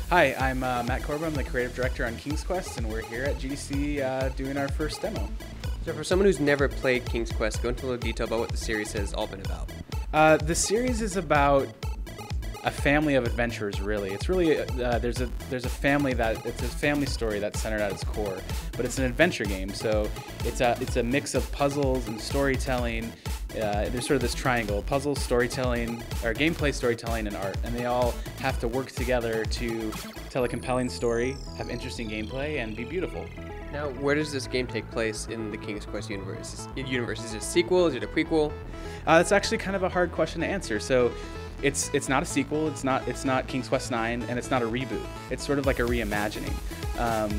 Hi, I'm Matt Korba. I'm the creative director on King's Quest, and we're here at GDC doing our first demo. So for someone who's never played King's Quest, go into a little detail about what the series has all been about. The series is about a family of adventurers, really. It's really there's a family it's a family story that's centered at its core, but it's an adventure game. So it's a mix of puzzles and storytelling. There's sort of this triangle: puzzle, storytelling, or gameplay, storytelling, and art, and they all have to work together to tell a compelling story, have interesting gameplay, and be beautiful. Now, where does this game take place in the King's Quest universe? Is it a sequel? Is it a prequel? It's actually kind of a hard question to answer. So it's not a sequel, it's not King's Quest 9, and it's not a reboot. It's sort of like a reimagining.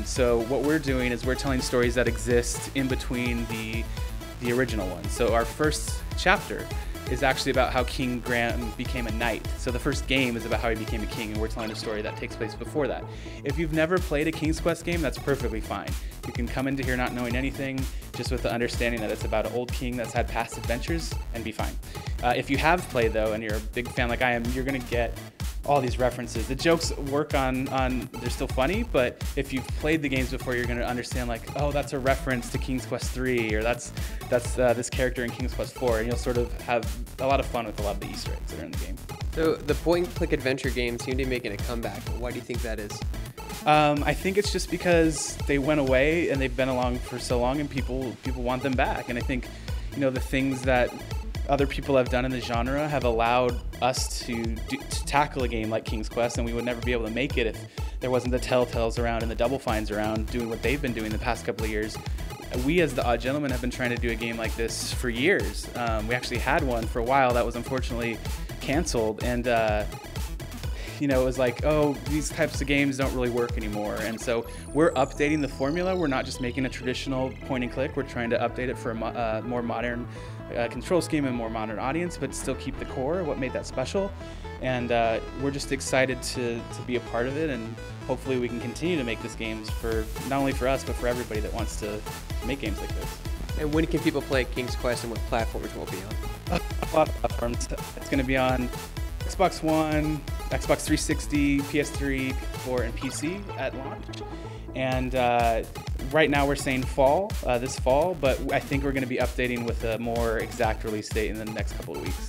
So what we're doing is we're telling stories that exist in between the original one. So our first chapter is actually about how King Graham became a knight. So the first game is about how he became a king, and we're telling a story that takes place before that. If you've never played a King's Quest game, that's perfectly fine. You can come into here not knowing anything, just with the understanding that it's about an old king that's had past adventures, and be fine. If you have played, though, and you're a big fan like I am, you're going to get all these references. The jokes work on they're still funny, but if you've played the games before, you're going to understand, like, oh, that's a reference to King's Quest 3, or that's this character in King's Quest 4, and you'll sort of have a lot of fun with a lot of the Easter eggs that are in the game. So the point-and-click adventure games seem to be making a comeback. Why do you think that is? I think it's just because they went away and they've been along for so long, and people want them back. And I think, the things that other people have done in the genre have allowed us to tackle a game like King's Quest, and we would never be able to make it if there wasn't the Telltales around and the Double Fines around doing what they've been doing the past couple of years. We, as the Odd Gentlemen, have been trying to do a game like this for years. We actually had one for a while that was unfortunately canceled, and it was like, oh, these types of games don't really work anymore. And so we're updating the formula. We're not just making a traditional point and click. We're trying to update it for a more modern control scheme and more modern audience, but still keep the core, what made that special. And we're just excited to be a part of it, and hopefully we can continue to make this games for not only for us, but for everybody that wants to make games like this. And when can people play King's Quest, and what platforms will it be on? A lot of platforms. It's going to be on Xbox One, Xbox 360, PS3, PS4, and PC at launch. And right now we're saying fall, this fall, but I think we're going to be updating with a more exact release date in the next couple of weeks.